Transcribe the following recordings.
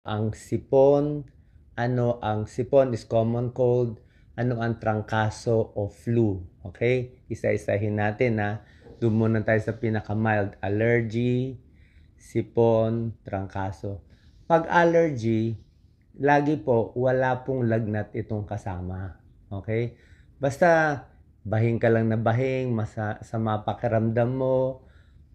Ang sipon, ano ang sipon is common cold, ano ang trangkaso o flu. Okay? Isa-isahin natin ha. Doon muna tayo sa pinaka-mild. Allergy, sipon, trangkaso. Pag allergy, lagi po, wala pong lagnat itong kasama. Okay? Basta, bahing ka lang na bahing, sama pakiramdam mo,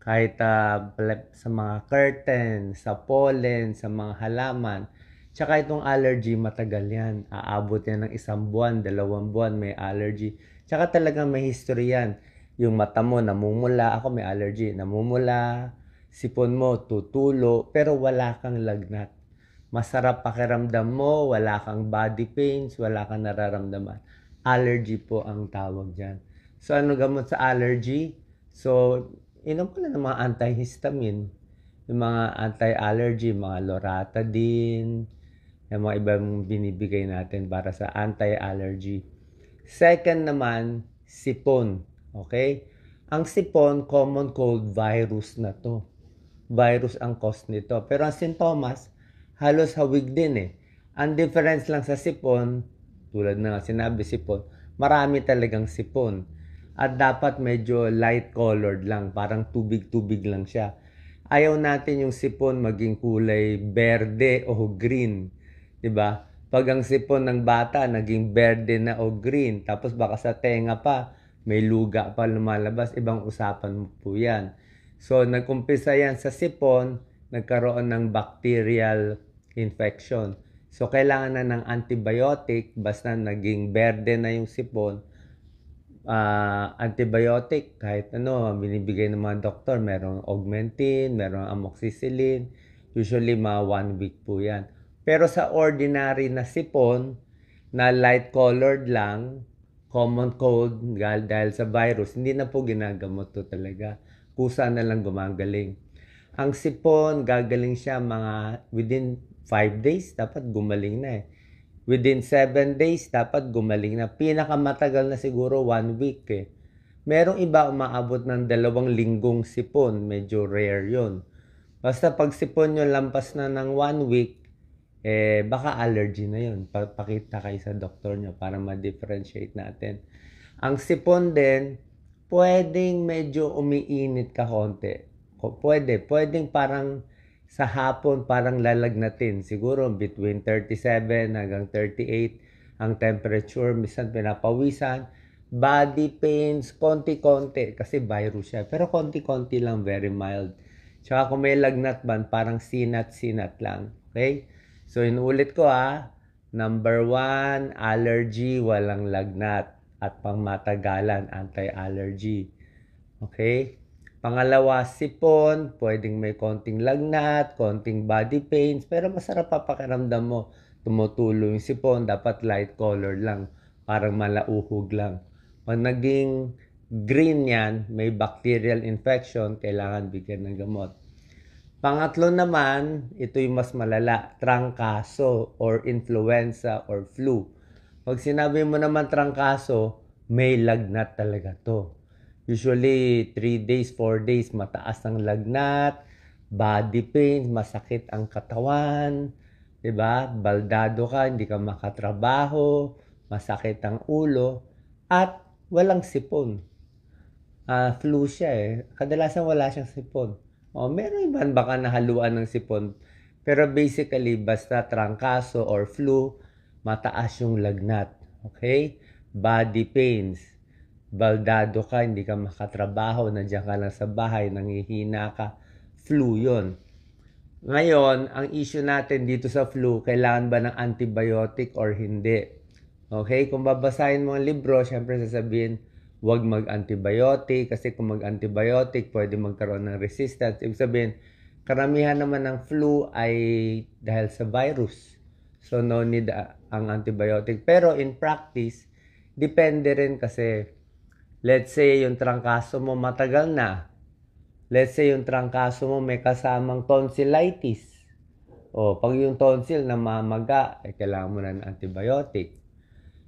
kahit sa mga curtain, sa pollen, sa mga halaman. Tsaka itong allergy, matagal yan. Aabot yan ng 1 buwan, 2 buwan, may allergy. Tsaka talagang may history yan. Yung mata mo, namumula. Ako may allergy. Namumula, sipon mo, tutulo, pero wala kang lagnat. Masarap pakiramdam mo, wala kang body pains, wala kang nararamdaman. Allergy po ang tawag dyan. So, ano gamot sa allergy? So, inom ko lang ng mga antihistamine, yung mga anti-allergy, mga loratadine, yung mga ibang binibigay natin para sa anti-allergy. Second naman, sipon. Okay? Ang sipon, common cold virus na to. Virus ang cause nito. Pero ang sintomas, halos hawig din eh. Ang difference lang sa sipon, tulad na sinabi sipon, marami talagang sipon. At dapat medyo light colored lang, parang tubig-tubig lang siya. Ayaw natin yung sipon maging kulay berde o green, 'di ba? Pag ang sipon ng bata naging berde na o green, tapos baka sa tenga pa may luga pa lumalabas, ibang usapan mo po 'yan. So nag-umpisa 'yan sa sipon, nagkaroon ng bacterial infection. So kailangan na ng antibiotic basta naging berde na yung sipon. Antibiotic, kahit ano, binibigay ng mga doktor. Merong Augmentin, merong Amoxicillin. Usually, mga 1 week po yan. Pero sa ordinary na sipon, na light-colored lang, common cold, dahil sa virus, hindi na po ginagamot to talaga. Kusa na lang gumagaling. Ang sipon, gagaling siya mga within 5 days, dapat gumaling na eh. Within 7 days, dapat gumaling na. Pinakamatagal na siguro 1 week eh. Merong iba umaabot ng 2 linggong sipon. Medyo rare yon. Basta pag sipon nyo lampas na ng 1 week, baka allergy na yun. Pakita kayo sa doktor nyo para ma-differentiate natin. Ang sipon din, pwedeng medyo umiinit ka konti. Pwedeng parang sa hapon parang lalagnatin. Siguro between 37 hanggang 38 ang temperature. Minsan pinapawisan. Body pains, konti-konti. Kasi virus siya. Pero konti-konti lang, very mild. Tsaka kung may lagnat man, parang sinat-sinat lang. Okay? So, inuulit ko Number 1, allergy, walang lagnat. At pangmatagalan, anti-allergy. Okay? Pangalawa, sipon, pwedeng may konting lagnat, konting body pains, pero masarap pa pakiramdam mo. Tumutulo yung sipon, dapat light colored lang, parang malauhog lang. Pag naging green yan, may bacterial infection, kailangan bigyan ng gamot. Pangatlo naman, ito yung mas malala, trangkaso or influenza or flu. Pag sinabi mo naman trangkaso, may lagnat talaga to. Usually, 3 days, 4 days, mataas ang lagnat, body pain, masakit ang katawan, 'di ba? Baldado ka, hindi ka makatrabaho, masakit ang ulo, at walang sipon. Flu siya eh. Kadalasan wala siyang sipon. O, meron iban baka nahaluan ng sipon. Pero basically, basta trangkaso or flu, mataas yung lagnat. Okay? Body pains. Baldado ka, hindi ka makatrabaho, nandiyan ka lang sa bahay, nangihina ka. Flu yon. Ngayon, ang issue natin dito sa flu, kailangan ba ng antibiotic or hindi? Okay? Kung babasahin mo ang libro, syempre sasabihin, huwag mag-antibiotic kasi kung mag-antibiotic, pwede magkaroon ng resistance. Ibig sabihin, karamihan naman ng flu ay dahil sa virus. So, no need ang antibiotic. Pero in practice, depende rin kasi, let's say, yung trangkaso mo matagal na. Let's say, yung trangkaso mo may kasamang tonsillitis. O, pag yung tonsil namamaga, kailangan mo na ng antibiotic.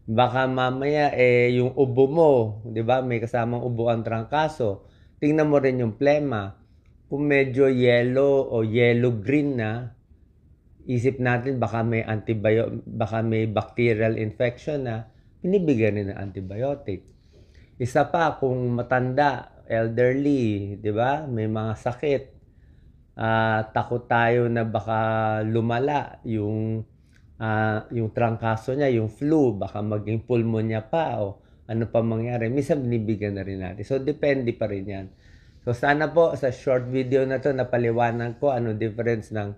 Baka mamaya yung ubo mo, 'di ba? May kasamang ubo ang trangkaso. Tingnan mo rin yung plema. Kung medyo yellow o yellow green na, isip natin baka baka may bacterial infection na binibigyan rin ng antibiotic. Isa pa, kung matanda, elderly, di ba? May mga sakit. Takot tayo na baka lumala yung trangkaso niya, yung flu, baka maging pulmonya pa o ano pa mangyari. Minsan binibigyan na rin natin. So, depende pa rin yan. So, sana po sa short video na to napaliwanag ko ano difference ng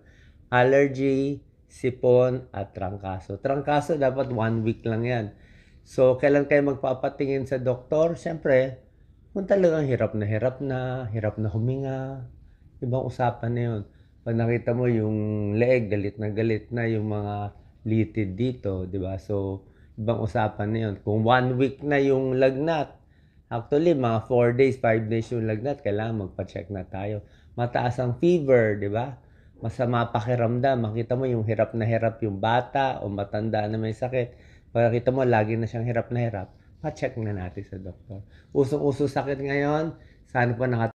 allergy, sipon, at trangkaso. Trangkaso dapat 1 week lang yan. So, kailan kayo magpapatingin sa doktor? Siyempre, kung talagang hirap na huminga, ibang usapan na yun. Pag nakita mo yung leeg, galit na yung mga litid dito, di ba? So, ibang usapan na yun. Kung 1 week na yung lagnat, actually, mga 4 days, 5 days yung lagnat, kailangan magpa-check na tayo. Mataas ang fever, di ba? Masama pakiramdam. Makita mo yung hirap na hirap yung bata o matanda na may sakit. Pag nakita mo, lagi na siyang hirap na hirap, pa-check na natin sa doktor. Usong-uso sakit ngayon, sana po